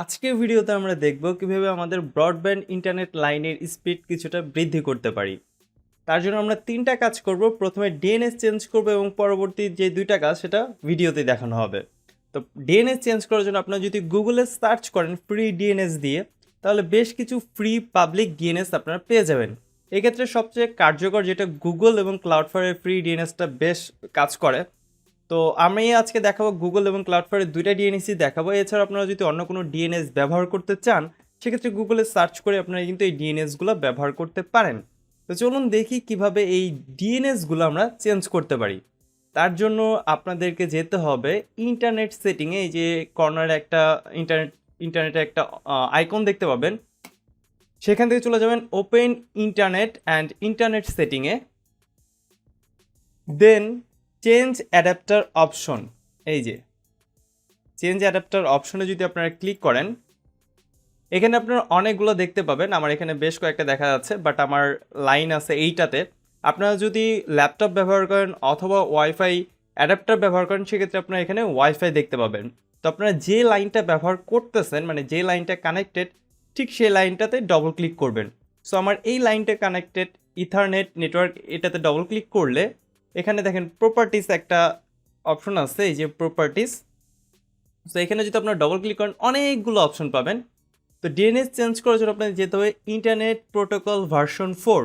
আজকের ভিডিওতে আমরা দেখব কিভাবে আমাদের ব্রডব্যান্ড ইন্টারনেট লাইনের স্পিড কিছুটা বৃদ্ধি করতে পারি। তার জন্য আমরা তিনটা কাজ করব। প্রথমে ডিএনএস চেঞ্জ করব এবং পরবর্তী যে দুইটা কাজ সেটা ভিডিওতে দেখানো হবে। তো ডিএনএস চেঞ্জ করার জন্য আপনারা যদি গুগলে সার্চ করেন ফ্রি ডিএনএস দিয়ে, তাহলে বেশ কিছু ফ্রি পাবলিক ডিএনএস আপনারা পেয়ে যাবেন। এক্ষেত্রে সবচেয়ে কার্যকর যেটা গুগল এবং ক্লাউডফ্লায়ারের ফ্রি ডিএনএসটা বেশ কাজ করে। তো আমি আজকে দেখাবো গুগল এবং ক্লাউডফ্লায়ারের দুইটা ডিএনএসই দেখাবো। এছাড়া আপনারা যদি অন্য কোনো ডিএনএস ব্যবহার করতে চান, সেক্ষেত্রে গুগলে সার্চ করে আপনারা কিন্তু এই ডিএনএসগুলো ব্যবহার করতে পারেন। তো চলুন দেখি কিভাবে এই ডিএনএসগুলো আমরা চেঞ্জ করতে পারি। তার জন্য আপনাদেরকে যেতে হবে ইন্টারনেট সেটিংয়ে। এই যে কর্নারে একটা ইন্টারনেটে একটা আইকন দেখতে পাবেন, সেখান থেকে চলে যাবেন ওপেন ইন্টারনেট অ্যান্ড ইন্টারনেট সেটিংয়ে। দেন চেঞ্জ অ্যাডাপ্টার অপশন, এই যে চেঞ্জ অ্যাডাপ্টার অপশনে যদি আপনারা ক্লিক করেন, এখানে আপনারা অনেকগুলো দেখতে পাবেন। আমার এখানে বেশ কয়েকটা দেখা যাচ্ছে, বাট আমার লাইন আছে এইটাতে। আপনারা যদি ল্যাপটপ ব্যবহার করেন অথবা ওয়াইফাই অ্যাডাপ্টার ব্যবহার করেন, সেক্ষেত্রে আপনারা এখানে ওয়াইফাই দেখতে পাবেন। তো আপনারা যে লাইনটা ব্যবহার করতেছেন, মানে যে লাইনটা কানেক্টেড, ঠিক সেই লাইনটাতে ডবল ক্লিক করবেন। সো আমার এই লাইনটা কানেক্টেড ইথারনেট নেটওয়ার্ক, এটাতে ডবল ক্লিক করলে এখানে দেখেন প্রপার্টিস একটা অপশন আছে, এই যে প্রপার্টিস। সো এখানে যদি আপনারা ডবল ক্লিক করেন অনেকগুলো অপশন পাবেন। তো ডিএনএস চেঞ্জ করার জন্য আপনাদের যেতে হবে ইন্টারনেট প্রোটোকল ভার্সন 4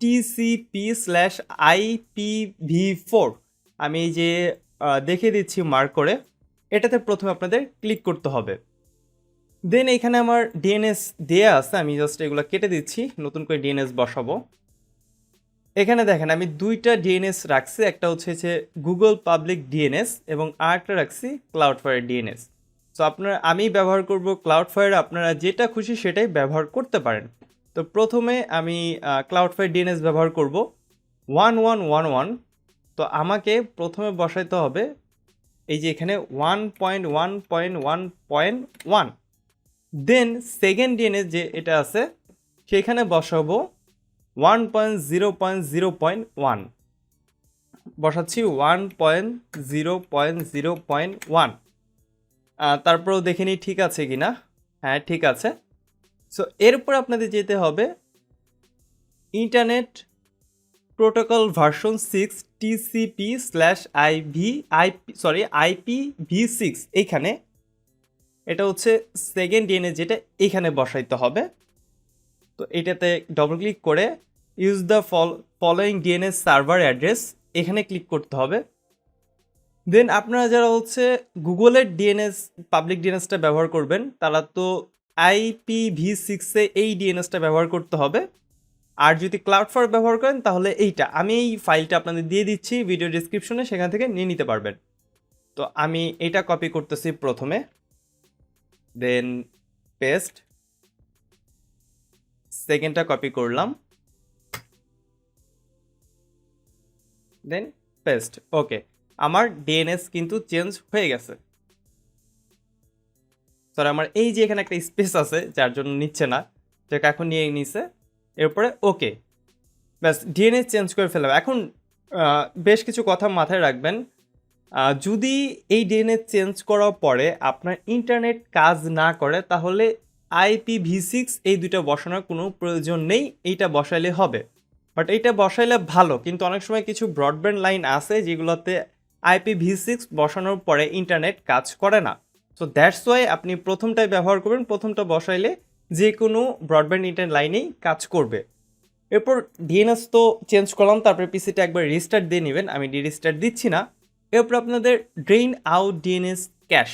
TCP/IPv4। আমি এই যে দেখিয়ে দিচ্ছি মার্ক করে, এটাতে প্রথমে আপনাদের ক্লিক করতে হবে। দেন এখানে আমার ডিএনএস দেয়া আছে, আমি জাস্ট এগুলো কেটে দিচ্ছি, নতুন করে ডিএনএস বসাবো। এখানে দেখেন আমি দুইটা ডিএনএস রাখছি, একটা হচ্ছে যে গুগল পাবলিক ডিএনএস এবং আরেকটা রাখছি ক্লাউডফ্লায়ার ডিএনএস। সো আমি ব্যবহার করব ক্লাউডফ্লায়ার, আপনারা যেটা খুশি সেটাই ব্যবহার করতে পারেন। তো প্রথমে আমি ক্লাউডফ্লায়ার ডিএনএস ব্যবহার করব 1111। তো আমাকে প্রথমে বসাইতে হবে এই যে এখানে 1.1.1.1। দেন সেকেন্ড ডিএনএস যে এটা আছে সেখানে বসাবো 1.0.0.1, বসাচ্ছি 1.0.0.1। তারপরেও দেখে নিই ঠিক আছে কি না। হ্যাঁ, ঠিক আছে। সো এরপর আপনাদের যেতে হবে ইন্টারনেট প্রোটোকল ভার্সন 6 TCP/IPv6। এইখানে এটা হচ্ছে সেকেন্ড ডিএনএস, যেটা এখানে বসাইতে হবে। তো এটাতে ডবল ক্লিক করে use the following DNS server address, এখানে ক্লিক করতে হবে। দেন আপনারা যারা হচ্ছে গুগলের ডিএনএস পাবলিক ডিএনএসটা ব্যবহার করবেন, তারা তো IPv6-এ এই ডিএনএসটা ব্যবহার করতে হবে। আর যদি ক্লাউডফ্লায়ার ব্যবহার করেন তাহলে এইটা, আমি এই ফাইলটা আপনাদের দিয়ে দিচ্ছি ভিডিও ডিসক্রিপশনে, সেখান থেকে নিয়ে নিতে পারবেন। তো আমি এটা কপি করতেছি প্রথমে, দেন পেস্ট, সেকেন্ডটা কপি করলাম, দেন পেস্ট। ওকে, আমার ডিএনএস কিন্তু চেঞ্জ হয়ে গেছে। সরি, আমার এই যে এখানে একটা স্পেস আছে যার জন্য নিচ্ছে না, যেটা এখন নিয়ে নিছে। এরপরে ওকে, ব্যাস ডিএনএস চেঞ্জ করে ফেললাম। এখন বেশ কিছু কথা মাথায় রাখবেন। যদি এই ডিএনএস চেঞ্জ করার পরে আপনার ইন্টারনেট কাজ না করে, তাহলে IPv6 এই দুইটা বসানোর কোনো প্রয়োজন নেই, এইটা বসাইলে হবে। বাট এইটা বসাইলে ভালো, কিন্তু অনেক সময় কিছু ব্রডব্যান্ড লাইন আছে যেগুলোতে IPv6 বসানোর পরে ইন্টারনেট কাজ করে না। সো দ্যাটস ওয়াই আপনি প্রথমটাই ব্যবহার করবেন, প্রথমটা বসাইলে যে কোনো ব্রডব্যান্ড ইন্টারনেট লাইনেই কাজ করবে। এরপর ডিএনএস তো চেঞ্জ করলাম, তারপরে পিসিটা একবার রিস্টার্ট দিয়ে নেবেন, আমি রিস্টার্ট দিচ্ছি না। এরপর আপনাদের ড্রেইন আউট ডিএনএস ক্যাশ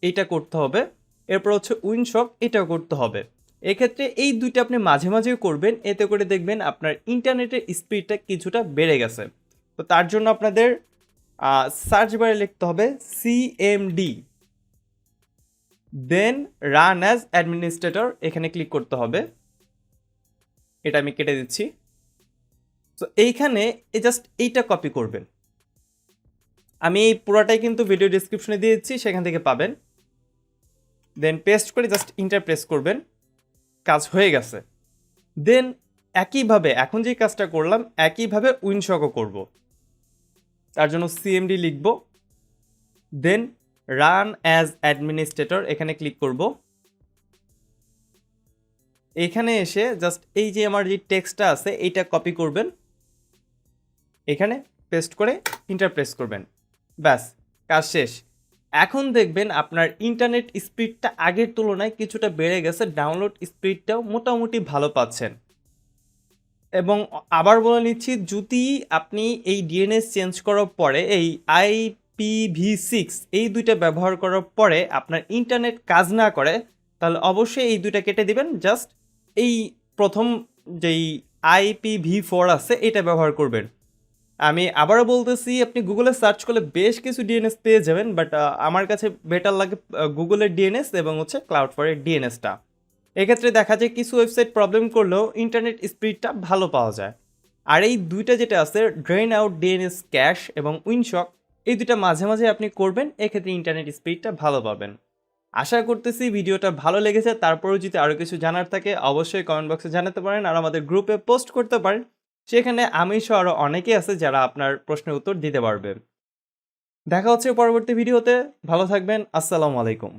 এইটা করতে হবে। এরপর হচ্ছে উইনসক, এটাও করতে হবে। এক্ষেত্রে এই দুইটা আপনি মাঝে মাঝেও করবেন, এতে করে দেখবেন আপনার ইন্টারনেটের স্পিডটা কিছুটা বেড়ে গেছে। তো তার জন্য আপনাদের সার্চ বারে লিখতে হবে CMD, দেন রান অ্যাজ অ্যাডমিনিস্ট্রেটর, এখানে ক্লিক করতে হবে। এটা আমি কেটে দিচ্ছি। তো এইখানে জাস্ট এইটা কপি করবেন, আমি এই পুরোটাই কিন্তু ভিডিও ডিসক্রিপশনে দিয়ে দিচ্ছি, সেখান থেকে পাবেন। দেন পেস্ট করে জাস্ট ইন্টার প্রেস করবেন, কাজ হয়ে গেছে। দেন একইভাবে এখন যে কাজটা করলাম একইভাবে উইনসকও করব। তার জন্য CMD লিখব, দেন রান অ্যাজ অ্যাডমিনিস্ট্রেটর, এখানে ক্লিক করব। এখানে এসে জাস্ট এই যে আমার যে টেক্সটটা আছে এইটা কপি করবেন, এখানে পেস্ট করে ইন্টার প্রেস করবেন, ব্যাস কাজ শেষ। এখন দেখবেন আপনার ইন্টারনেট স্পিডটা আগের তুলনায় কিছুটা বেড়ে গেছে, ডাউনলোড স্পিডটাও মোটামুটি ভালো পাচ্ছেন। এবং আবার বলে নিচ্ছি, যদি আপনি এই ডিএনএস চেঞ্জ করার পরে এই IPv6 এই দুইটা ব্যবহার করার পরে আপনার ইন্টারনেট কাজ না করে, তাহলে অবশ্যই এই দুইটা কেটে দিবেন, জাস্ট এই প্রথম যেই IPv4 আছে এটা ব্যবহার করবেন। আমি আবারও বলতেছি, আপনি গুগলে সার্চ করলে বেশ কিছু ডিএনএস পেয়ে যাবেন, বাট আমার কাছে বেটার লাগে গুগলের ডিএনএস এবং হচ্ছে ক্লাউডফ্লারের ডিএনএসটা। এক্ষেত্রে দেখা যায় কিছু ওয়েবসাইট প্রবলেম করলেও ইন্টারনেট স্পিডটা ভালো পাওয়া যায়। আর এই দুইটা যেটা আছে, ড্রেন আউট ডিএনএস ক্যাশ এবং উইনশক, এই দুইটা মাঝে মাঝে আপনি করবেন, এক্ষেত্রে ইন্টারনেট স্পিডটা ভালো পাবেন। আশা করতেছি ভিডিওটা ভালো লেগেছে। তারপরেও যদি আরও কিছু জানার থাকে অবশ্যই কমেন্ট বক্সে জানাতে পারেন, আর আমাদের গ্রুপে পোস্ট করতে পারেন। সেখানে আমি সহ আরও অনেকেই আছে যারা আপনার প্রশ্নের উত্তর দিতে পারবে। দেখা হচ্ছে পরবর্তী ভিডিওতে, ভালো থাকবেন, আসসালামু আলাইকুম।